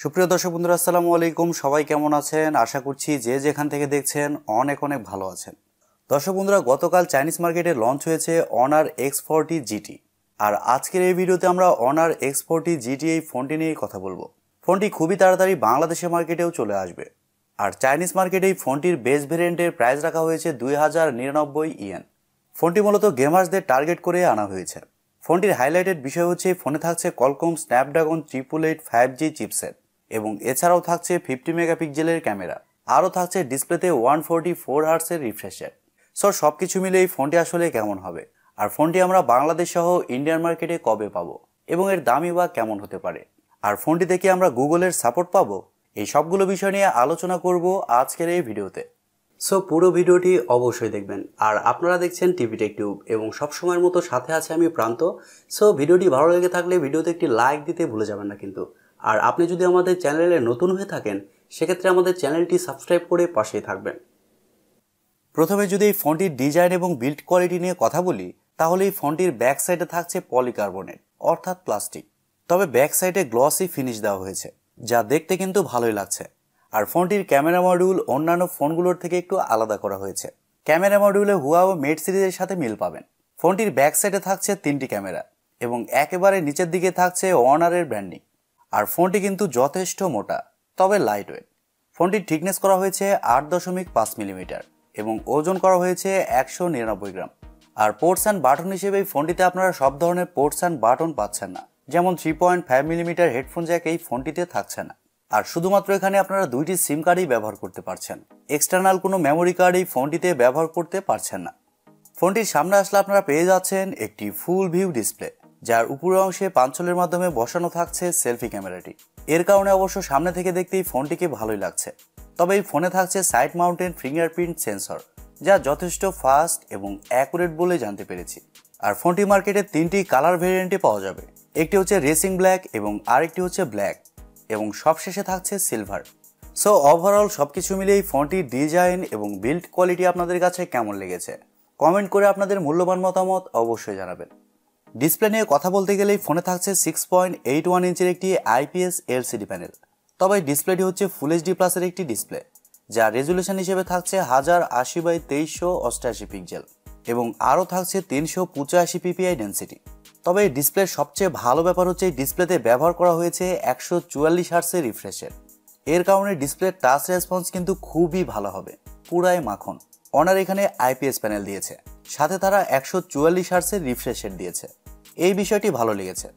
সুপ্রিয় দর্শক বন্ধুরা আসসালামু আলাইকুম। সবাই কেমন আছেন? আশা করছি যে যেখান থেকে দেখছেন অনেক ভালো আছেন। দর্শক বন্ধুরা, গতকাল চাইনিজ মার্কেটে লঞ্চ হয়েছে Honor X40 GT। আর আজকের এই ভিডিওতে আমরা Honor X40 GT এই ফোনটি নিয়ে কথা বলবো। ফোনটি খুবই তাড়াতাড়ি বাংলাদেশের মার্কেটেও চলে আসবে। আর চাইনিজ মার্কেটে এই ফোনটির বেস ভেরিয়েন্টের প্রাইস রাখা হয়েছে 2099 ইয়েন। ফোনটি মূলত গেমার্সদের টার্গেট করে আনা হয়েছে। ফোনটির হাইলাইটেড বিষয় হচ্ছে ফোনে থাকছে Qualcomm Snapdragon 888 5G চিপসেট এবং এছাড়াও থাকছে 50 মেগাপিক্সেলের ক্যামেরা। আরও থাকছে ডিসপ্লেতে 144 হার্টসের রিফ্রেশ রেট। সবকিছু মিলে এই ফোনটি আসলে কেমন হবে, আর ফোনটি আমরা বাংলাদেশ সহ ইন্ডিয়ান মার্কেটে কবে পাবো এবং এর দামই বা কেমন হতে পারে, আর ফোনটি থেকে আমরা গুগলের সাপোর্ট পাবো, এই সবগুলো বিষয় নিয়ে আলোচনা করব আজকের এই ভিডিওতে। পুরো ভিডিওটি অবশ্যই দেখবেন। আর আপনারা দেখছেন টিভি টেকটিউব এবং সবসময়ের মতো সাথে আছে আমি প্রান্ত। ভিডিওটি ভালো লেগে থাকলে ভিডিওতে একটি লাইক দিতে ভুলে যাবেন না কিন্তু। আর আপনি যদি আমাদের চ্যানেলে নতুন হয়ে থাকেন সেক্ষেত্রে আমাদের চ্যানেলটি সাবস্ক্রাইব করে পাশেই থাকবেন। প্রথমে যদি এই ফোনটির ডিজাইন এবং বিল্ড কোয়ালিটি নিয়ে কথা বলি, তাহলে এই ফোনটির ব্যাক সাইডে থাকছে পলিকার্বনেট অর্থাৎ প্লাস্টিক। তবে ব্যাক সাইডে গ্লসি ফিনিশ দেওয়া হয়েছে, যা দেখতে কিন্তু ভালোই লাগছে। আর ফোনটির ক্যামেরা মডিউল অন্যান্য ফোনগুলোর থেকে একটু আলাদা করা হয়েছে। ক্যামেরা মডিউলে হুয়াও মেট সিরিজের সাথে মিল পাবেন। ফোনটির ব্যাক সাইডে থাকছে 3টি ক্যামেরা এবং একেবারে নিচের দিকে থাকছে অনারের ব্র্যান্ডিং। আর ফোনটি কিন্তু যথেষ্ট মোটা তবে লাইট ওয়েট। ফোনটির থিকনেস করা হয়েছে 8.5 মিলিমিটার এবং ওজন করা হয়েছে 199 গ্রাম। আর পোর্টস অ্যান্ড বাটন হিসেবে এই ফোনটিতে আপনারা সব ধরনের পোর্টস অ্যান্ড বাটন পাচ্ছেন না, যেমন 3.5 মিলিমিটার হেডফোন জ্যাক এই ফোনটিতে থাকছে না। আর শুধুমাত্র এখানে আপনারা 2টি সিম কার্ডই ব্যবহার করতে পারছেন, এক্সটার্নাল কোনো মেমোরি কার্ড এই ফোনটিতে ব্যবহার করতে পারছেন না। ফোনটির সামনে আসলে আপনারা পেয়ে যাচ্ছেন একটি ফুল ভিউ ডিসপ্লে, যার উপরের অংশে পাঞ্চলের মাধ্যমে বসানো থাকছে সেলফি ক্যামেরাটি। এর কারণে অবশ্য সামনে থেকে দেখতেই ফোনটিকে ভালোই লাগছে। তবে এই ফোনে থাকছে সাইড মাউন্টেন ফিঙ্গারপ্রিন্ট সেন্সর, যা যথেষ্ট ফাস্ট এবং অ্যাকুরেট বলে জানতে পেরেছি। আর ফোনটি মার্কেটে 3টি কালার ভেরিয়েন্টে পাওয়া যাবে। একটি হচ্ছে রেসিং ব্ল্যাক এবং আরেকটি হচ্ছে ব্ল্যাক এবং সবশেষে থাকছে সিলভার। ওভারঅল সবকিছু মিলে এই ফোনটির ডিজাইন এবং বিল্ড কোয়ালিটি আপনাদের কাছে কেমন লেগেছে কমেন্ট করে আপনাদের মূল্যবান মতামত অবশ্যই জানাবেন। ডিসপ্লে নিয়ে কথা বলতে গেলেই ফোনে থাকছে 6.81 ইঞ্চের একটি IPS LCD প্যানেল। তবে ডিসপ্লেটি হচ্ছে ফুল HD প্লাসের একটি ডিসপ্লে, যা রেজুলেশন হিসেবে থাকছে 1080x2388 পিক্সেল এবং আরও থাকছে 385 ppi ডেন্সিটি। তবে এই ডিসপ্লের সবচেয়ে ভালো ব্যাপার হচ্ছে এই ডিসপ্লেতে ব্যবহার করা হয়েছে 144 হার্টসের রিফ্রেশ রেট। এর কারণে ডিসপ্লের টাচ রেসপন্স কিন্তু খুবই ভালো হবে, পুরাই মাখন। অনার এখানে IPS প্যানেল দিয়েছে, সাথে তারা 144 হার্টসের রিফ্রেশ রেট দিয়েছে, এই বিষয়টি ভালো লেগেছে।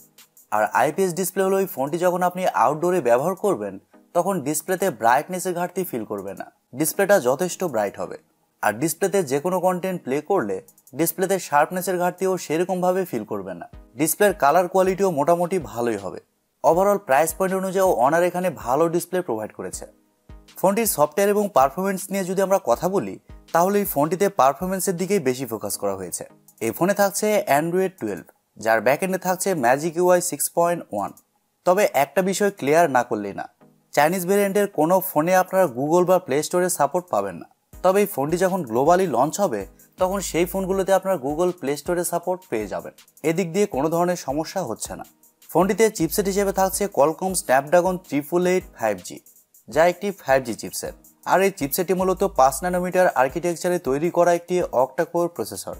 আর IPS ডিসপ্লে হলো এই ফোনটি যখন আপনি আউটডোরে ব্যবহার করবেন তখন ডিসপ্লেতে ব্রাইটনেসের ঘাটতি ফিল করবে না, ডিসপ্লেটা যথেষ্ট ব্রাইট হবে। আর ডিসপ্লেতে যে কোনো কন্টেন্ট প্লে করলে ডিসপ্লেতে শার্পনেসের ঘাটতিও সেরকমভাবে ফিল করবে না। ডিসপ্লের কালার কোয়ালিটিও মোটামুটি ভালোই হবে। ওভারঅল প্রাইস পয়েন্ট অনুযায়ী অনার এখানে ভালো ডিসপ্লে প্রোভাইড করেছে। ফোনটির সফটওয়্যার এবং পারফরমেন্স নিয়ে যদি আমরা কথা বলি, তাহলে এই ফোনটিতে পারফরমেন্সের দিকেই বেশি ফোকাস করা হয়েছে। এই ফোনে থাকছে Android 12, যার ব্যাকএন্ডে থাকছে Magic UI 6.1। তবে একটা বিষয় ক্লিয়ার না করলেই না, চাইনিজ ভেরিয়েন্টের কোনো ফোনে আপনারা গুগল বা প্লে স্টোরের সাপোর্ট পাবেন না। তবে এই ফোনটি যখন গ্লোবালি লঞ্চ হবে তখন সেই ফোনগুলোতে আপনারা গুগল প্লে স্টোরের সাপোর্ট পেয়ে যাবেন, এদিক দিয়ে কোনো ধরনের সমস্যা হচ্ছে না। ফোনটিতে চিপসেট হিসেবে থাকছে Qualcomm Snapdragon 888 5G, যা একটি 5G চিপসেট। আর এই চিপসেটটি মূলত 5 ন্যানোমিটার আর্কিটেকচারে তৈরি করা একটি অক্টা-কোর প্রসেসর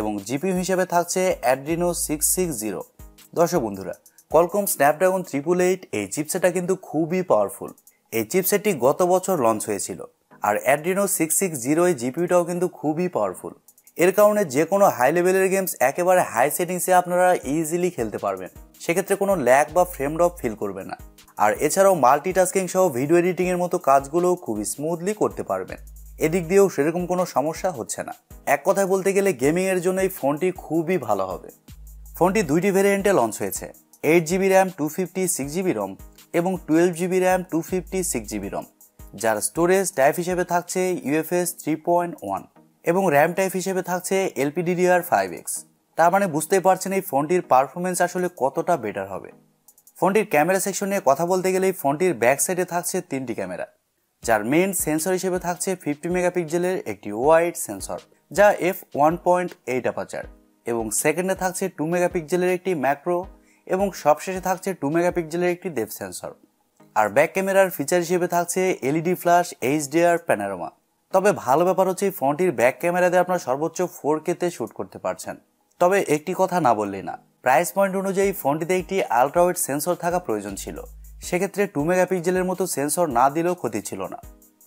এবং জিপিইউ হিসেবে থাকছে Adreno 660। দর্শক বন্ধুরা, Qualcomm Snapdragon 888 এই চিপসেটটা কিন্তু খুবই পাওয়ারফুল। এই চিপসেটটি গত বছর লঞ্চ হয়েছিল। আর Adreno 660 এই জিপিইউটাও কিন্তু খুবই পাওয়ারফুল। এর কারণে যে কোনো হাই লেভেলের গেমস একেবারে হাই সেটিংসে আপনারা ইজিলি খেলতে পারবেন, সেক্ষেত্রে কোনো ল্যাগ বা ফ্রেম ড্রপ ফিল করবে না। আর এছাড়াও মাল্টিটাস্কিং সহ ভিডিও এডিটিং এর মতো কাজগুলোও খুবই স্মুথলি করতে পারবেন, এদিক দিয়েও সেরকম কোনো সমস্যা হচ্ছে না। এক কথায় বলতে গেলে গেমিং এর জন্য এই ফোনটি খুবই ভালো হবে। ফোনটি 2টি ভেরিয়েন্টে লঞ্চ হয়েছে, 8GB RAM 256GB ROM এবং 12GB RAM 256GB ROM, যার স্টোরেজ টাইপ হিসেবে থাকছে UFS 3.1 এবং র্যাম টাইপ হিসেবে থাকছে LPDDR5X। তার মানে বুঝতেই পারছেন এই ফোনটির পারফরমেন্স আসলে কতটা বেটার হবে। ফোনটির ক্যামেরা সেকশন নিয়ে কথা বলতে গেলে এই ফোনটির ব্যাক সাইডে থাকছে 3টি ক্যামেরা, যার মেইন সেন্সর হিসেবে থাকছে 50 মেগাপিক্সেলের একটি ওয়াইড সেন্সর, যা f1.8 অ্যাপারচার এবং সেকেন্ডে থাকছে 2 মেগাপিক্সেলের একটি ম্যাক্রো এবং সবশেষে থাকছে 2 মেগাপিক্সেলের একটি ডেপথ সেন্সর। আর ব্যাক ক্যামেরার ফিচার হিসেবে থাকছে এলইডি ফ্ল্যাশ, এইচডিআর, প্যানোরামা। তবে ভালো ব্যাপার হচ্ছে এই ফোনটির ব্যাক ক্যামেরা দিয়ে আপনারা সর্বোচ্চ 4K তে শ্যুট করতে পারছেন। তবে একটি কথা না বললেই না, প্রাইস পয়েন্ট অনুযায়ী ফোনটিতে একটি আলট্রা ওয়াইড সেন্সর থাকা প্রয়োজন ছিল। সেক্ষেত্রে 2 মেগাপিক্সেলের মতো সেন্সর না দিলেও ক্ষতি ছিল না।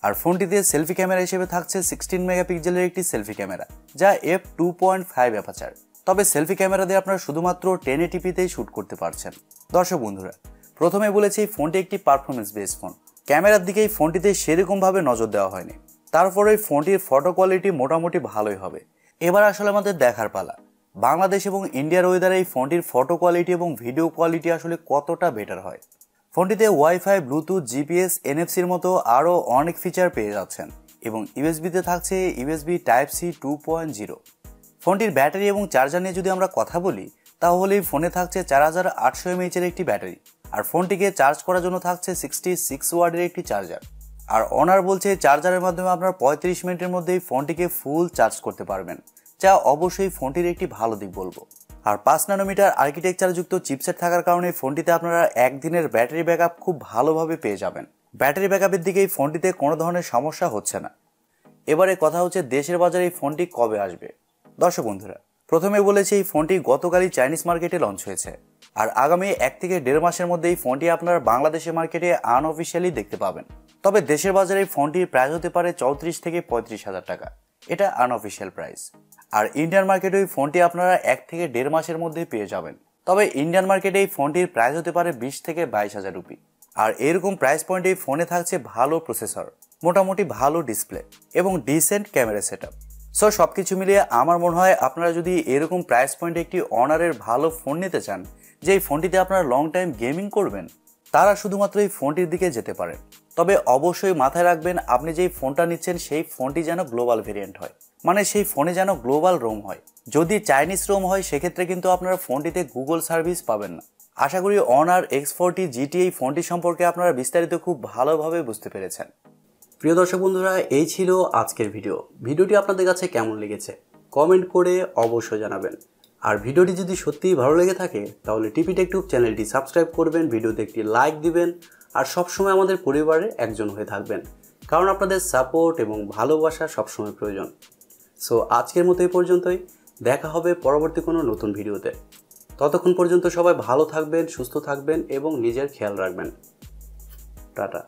আর ফোনটিতে সেলফি ক্যামেরা হিসেবে থাকছে 16 মেগাপিক্সেলের একটি সেলফি ক্যামেরা, যা f2.5 অ্যাপারচার। তবে সেলফি ক্যামেরা দিয়ে আপনারা শুধুমাত্র 1080pতেই শ্যুট করতে পারছেন। দর্শক বন্ধুরা, প্রথমে বলেছি ফোনটি একটি পারফরমেন্স বেস ফোন। ক্যামেরার দিকে এই ফোনটিতে সেরকমভাবে নজর দেওয়া হয়নি। তারপরে এই ফোনটির ফটো কোয়ালিটি মোটামুটি ভালোই হবে। এবার আসলে আমাদের দেখার পালা, বাংলাদেশ এবং ইন্ডিয়ার ওয়েদারে এই ফোনটির ফটো কোয়ালিটি এবং ভিডিও কোয়ালিটি আসলে কতটা বেটার হয়। ফোনটিতে ওয়াইফাই, ব্লুটুথ, জিপিএস, এনএফসির মতো আরও অনেক ফিচার পেয়ে যাচ্ছেন এবং ইউএসবিতে থাকছে ইউএসবি টাইপ সি 2.0। ফোনটির ব্যাটারি এবং চার্জার নিয়ে যদি আমরা কথা বলি, তাহলে এই ফোনে থাকছে 4800 mAh এর একটি ব্যাটারি। আর ফোনটিকে চার্জ করার জন্য থাকছে 66 ওয়াটের একটি চার্জার। আর অনার বলছে চার্জারের মাধ্যমে আপনারা 35 মিনিটের মধ্যেই ফোনটিকে ফুল চার্জ করতে পারবেন, যা অবশ্যই ফোনটির একটি ভালো দিক বলবো। আর 5 ন্যানোমিটার আর্কিটেকচারযুক্ত চিপসেট থাকার কারণে ফোনটিতে আপনারা একদিনের ব্যাটারি ব্যাকআপ খুব ভালোভাবে পেয়ে যাবেন। ব্যাটারি ব্যাকআপের দিকে এই ফোনটিতে কোনো ধরনের সমস্যা হচ্ছে না। এবারে কথা হচ্ছে দেশের বাজারে এই ফোনটি কবে আসবে। দর্শক বন্ধুরা, প্রথমে বলেছি এই ফোনটি গতকালই চাইনিজ মার্কেটে লঞ্চ হয়েছে। আর আগামী 1 থেকে 1.5 মাসের মধ্যে এই ফোনটি আপনারা বাংলাদেশের মার্কেটে আনঅফিসিয়ালি দেখতে পাবেন। তবে দেশের বাজারে এই ফোনটির প্রাইস হতে পারে 34 থেকে 35 হাজার টাকা, এটা আনঅফিসিয়াল প্রাইস। আর ইন্ডিয়ান মার্কেটে এই ফোনটি আপনারা 1 থেকে 1.5 মাসের মধ্যেই পেয়ে যাবেন। তবে ইন্ডিয়ান মার্কেটে এই ফোনটির প্রাইস হতে পারে 20 থেকে 22 হাজার রুপি। আর এরকম প্রাইস পয়েন্টে এই ফোনে থাকছে ভালো প্রসেসর, মোটামুটি ভালো ডিসপ্লে এবং ডিসেন্ট ক্যামেরা সেটআপ। সো সবকিছু মিলিয়ে আমার মনে হয় আপনারা যদি এরকম প্রাইস পয়েন্টে একটি অনারের ভালো ফোন নিতে চান, যে এই ফোনটিতে আপনারা লং টাইম গেমিং করবেন, তারা শুধুমাত্র এই ফোনটির দিকে যেতে পারেন। তবে অবশ্যই মাথায় রাখবেন, আপনি যেই ফোনটা নিচ্ছেন সেই ফোনটি যেন গ্লোবাল ভেরিয়েন্ট হয়, মানে সেই ফোনে যেন গ্লোবাল রোম হয়। যদি চাইনিজ রোম হয় সেক্ষেত্রে কিন্তু আপনারা ফোনটিতে গুগল সার্ভিস পাবেন না। আশা করি অনার X40 GT এই ফোনটি সম্পর্কে আপনারা বিস্তারিত খুব ভালোভাবে বুঝতে পেরেছেন। প্রিয় দর্শক বন্ধুরা, এই ছিল আজকের ভিডিওটি আপনাদের কাছে কেমন লেগেছে কমেন্ট করে অবশ্যই জানাবেন। আর ভিডিওটি যদি সত্যিই ভালো লেগে থাকে তাহলে TechTube চ্যানেলটি সাবস্ক্রাইব করবেন, ভিডিওতে একটি লাইক দিবেন আর সবসময় আমাদের পরিবারের একজন হয়ে থাকবেন, কারণ আপনাদের সাপোর্ট এবং ভালোবাসা সবসময় প্রয়োজন। সো আজকের মতো এই পর্যন্তই, দেখা হবে পরবর্তী কোনো নতুন ভিডিওতে। ততক্ষণ পর্যন্ত সবাই ভালো থাকবেন, সুস্থ থাকবেন এবং নিজের খেয়াল রাখবেন। টাটা।